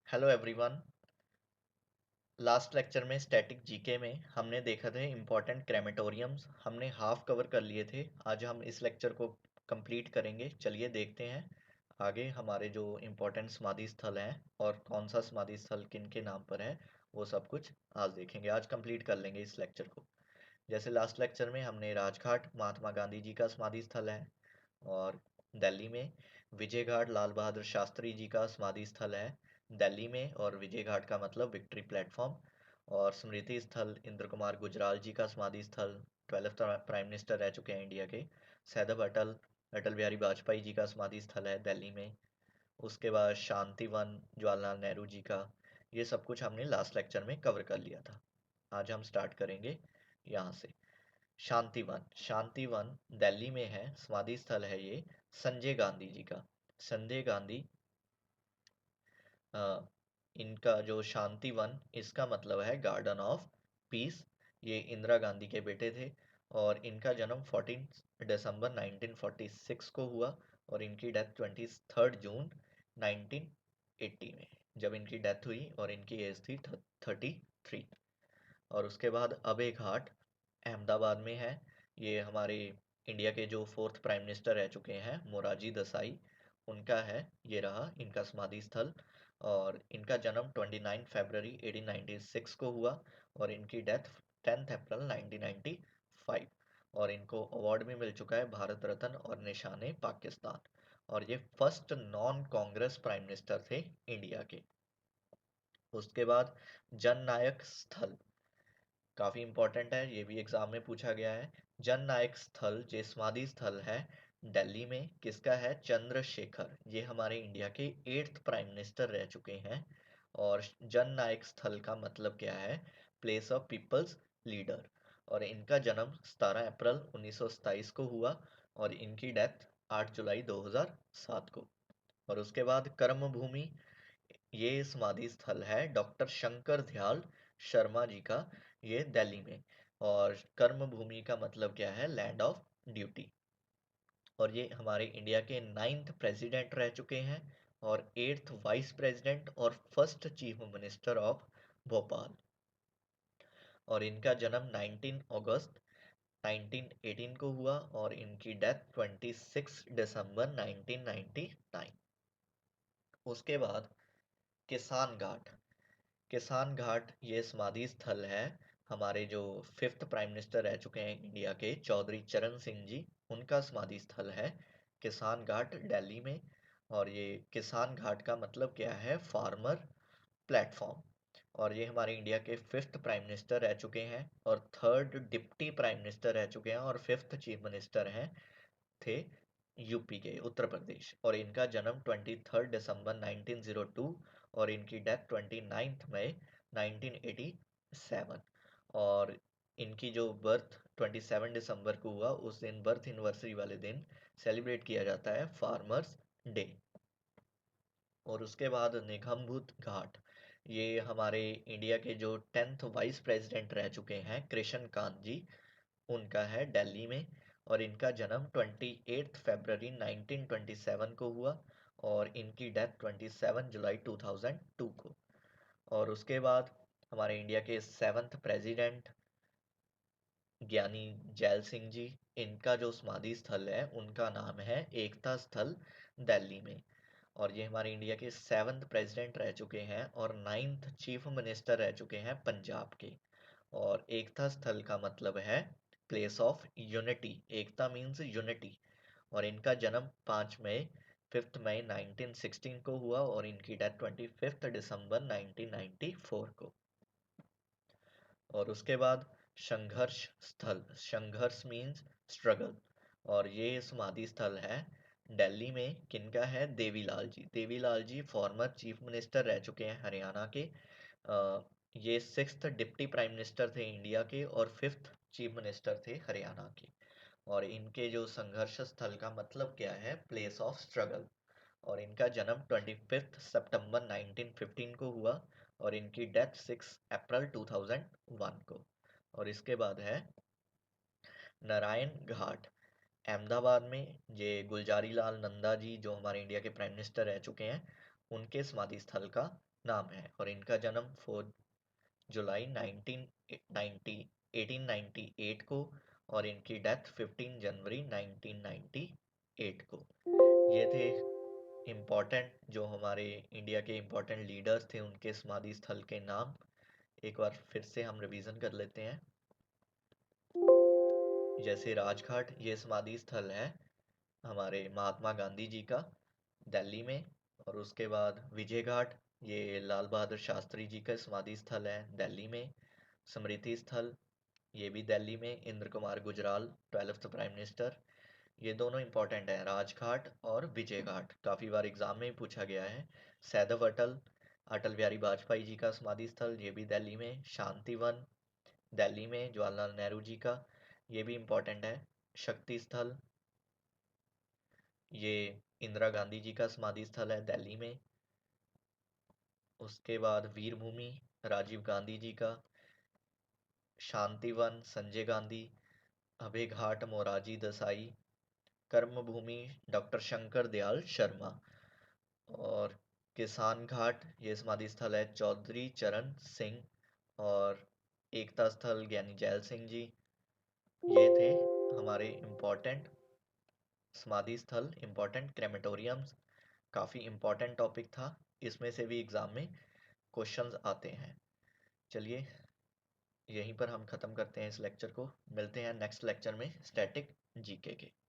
Hello everyone. Last lecture में static GK में हमने देखा थे इम्पोर्टेंट क्रेमेटोरियम्स हमने हाफ कवर कर लिए थे। आज हम इस लेक्चर को कंप्लीट करेंगे। चलिए देखते हैं आगे हमारे जो इम्पोर्टेंट समाधि स्थल हैं और कौन सा समाधि स्थल किन के नाम पर है, वो सब कुछ आज देखेंगे। आज कंप्लीट कर लेंगे इस लेक्चर को। जैसे लास्ट लेक्चर में हमने राजघाट महात्मा गांधी जी का समाधि स्थल है, और दिल्ली में विजय घाट लाल बहादुर शास्त्री जी का समाधि स्थल है दिल्ली में, और विजय घाट का मतलब विक्ट्री प्लेटफॉर्म। और स्मृति स्थल इंद्र कुमार गुजराल जी का समाधि स्थल 12th प्राइम मिनिस्टर रह चुके हैं इंडिया के, सैदब अटल अटल बिहारी वाजपेयी जी का समाधि स्थल है दिल्ली में। उसके बाद शांतिवन जवाहरलाल नेहरू जी का। ये सब कुछ हमने लास्ट लेक्चर में कवर कर लिया था। आज हम स्टार्ट करेंगे यहाँ से। शांतिवन, शांतिवन दिल्ली में है, समाधि स्थल है ये संजय गांधी जी का। संजय गांधी, इनका जो शांतिवन, इसका मतलब है गार्डन ऑफ पीस। ये इंदिरा गांधी के बेटे थे, और इनका जन्म 14 दिसंबर 1946 को हुआ, और इनकी डेथ 23 जून 1980 में, जब इनकी डेथ हुई, और इनकी एज थी 33। और उसके बाद अबे घाट अहमदाबाद में है। ये हमारे इंडिया के जो 4th प्राइम मिनिस्टर रह चुके हैं मोरारजी देसाई, उनका है। ये रहा इनका समाधि स्थल। और इनका जन्म 29 फरवरी 1896 को हुआ, और इनकी डेथ 10 अप्रैल 1995। और इनको अवार्ड भी मिल चुका है, भारत रत्न और निशान पाकिस्तान। और ये first non Congress prime minister थे इंडिया के। उसके बाद जन नायक स्थल काफ़ी इंपॉर्टेंट है, ये भी एग्जाम में पूछा गया है। जन नायक स्थल जो समाधि स्थल है दिल्ली में, किसका है? चंद्रशेखर। ये हमारे इंडिया के 8th प्राइम मिनिस्टर रह चुके हैं। और जन नायक स्थल का मतलब क्या है? Place of people's leader. और इनका जन्म 17 अप्रैल 1927 को हुआ, और इनकी डेथ 8 जुलाई 2007 को। और उसके बाद कर्म भूमि, ये समाधि स्थल है डॉक्टर शंकर दयाल शर्मा जी का, ये दिल्ली में। और कर्म भूमि का मतलब क्या है? Land of duty. और ये हमारे इंडिया के 9th प्रेसिडेंट रह चुके हैं, और 8th वाइस प्रेसिडेंट और first chief minister of Bhopal. और इनका जन्म 19 अगस्त 1918 को हुआ, और इनकी डेथ 26 दिसंबर 1999। उसके बाद किसान घाट, किसान घाट ये समाधि स्थल है हमारे जो 5th प्राइम मिनिस्टर रह चुके हैं इंडिया के, चौधरी चरण सिंह जी, उनका समाधि स्थल है किसान घाट दिल्ली में। और ये किसान घाट का मतलब क्या है? Farmer platform. और ये हमारे इंडिया के 5th प्राइम मिनिस्टर रह चुके हैं, और 3rd डिप्टी प्राइम मिनिस्टर रह चुके हैं, और 5th चीफ मिनिस्टर हैं थे यूपी के, उत्तर प्रदेश। और इनका जन्म 23 दिसंबर 1902, और इनकी डेथ 29 मई 1987। और इनकी जो बर्थ 27 दिसंबर को हुआ, उस दिन बर्थ एनिवर्सरी वाले दिन सेलिब्रेट किया जाता है फार्मर्स डे। और उसके बाद निगमबोध घाट, ये हमारे इंडिया के जो 10th वाइस प्रेसिडेंट रह चुके हैं कृष्ण कांत जी, उनका है दिल्ली में। और इनका जन्म 28 फरवरी 1927 को हुआ, और इनकी डेथ 27 जुलाई 2002 को। और उसके बाद हमारे इंडिया के 7th प्रेसिडेंट ज्ञानी जैल सिंह जी, इनका जो समाधि स्थल है उनका नाम है एकता स्थल दिल्ली में। और ये हमारे इंडिया के 7th प्रेसिडेंट रह चुके हैं, और 9th चीफ मिनिस्टर रह चुके हैं पंजाब के। और एकता स्थल का मतलब है place of unity, Ekta means unity. और इनका जन्म 5 मई 1916 को हुआ, और इनकी डेथ 25 दिसंबर 1994 को। और उसके बाद संघर्ष स्थल, संघर्ष मीन्स स्ट्रगल। और ये समाधि स्थल है दिल्ली में, किनका है? Devilal ji. Devilal ji former chief minister रह चुके हैं हरियाणा के। ये 6th डिप्टी प्राइम मिनिस्टर थे इंडिया के, और 5th चीफ मिनिस्टर थे हरियाणा के। और इनके जो संघर्ष स्थल का मतलब क्या है? Place of struggle. और इनका जन्म 25 सितंबर 1915 को हुआ, और इनकी डेथ 6 अप्रैल 2001 को। और इसके बाद है नारायण घाट अहमदाबाद में। ये गुलजारी लाल नंदा जी जो हमारे इंडिया के प्राइम मिनिस्टर रह चुके हैं, उनके समाधि स्थल का नाम है। और इनका जन्म 4 जुलाई 1898 को और इनकी डेथ 15 जनवरी 1998 को। ये थे इम्पोर्टेंट, जो हमारे इंडिया के इम्पोर्टेंट लीडर्स थे, उनके समाधि स्थल के नाम। एक बार फिर से हम रिवीजन कर लेते हैं। जैसे राजघाट, ये समाधि स्थल है हमारे महात्मा गांधी जी का, दिल्ली में। और उसके बाद विजय घाट, ये लाल बहादुर शास्त्री जी का समाधि स्थल है, दिल्ली में। स्मृति स्थल, ये भी दिल्ली में, Indra Kumar Gujral 12th prime minister. ये दोनों इंपॉर्टेंट हैं, राजघाट और विजय घाट, काफ़ी बार एग्जाम में पूछा गया है। सैदव अटल, अटल बिहारी वाजपेयी जी का समाधि स्थल, ये भी दिल्ली में। शांतिवन, दिल्ली में, जवाहरलाल नेहरू जी का, ये भी इम्पोर्टेंट है। शक्ति स्थल, ये इंदिरा गांधी जी का समाधि स्थल है, दिल्ली में। उसके बाद वीर भूमि, राजीव गांधी जी का। शांतिवन, संजय गांधी। अभय घाट, मोरारजी देसाई। कर्म भूमि, डॉक्टर शंकर दयाल शर्मा। और किसान घाट, ये समाधि स्थल है चौधरी चरण सिंह। और एकता स्थल, ज्ञानी जैल सिंह जी। ये थे हमारे इम्पोर्टेंट समाधि स्थल, इम्पोर्टेंट क्रेमेटोरियम्स। काफ़ी इम्पोर्टेंट टॉपिक था, इसमें से भी एग्ज़ाम में क्वेश्चंस आते हैं। चलिए, यहीं पर हम ख़त्म करते हैं इस लेक्चर को। मिलते हैं नेक्स्ट लेक्चर में स्टैटिक जीके के।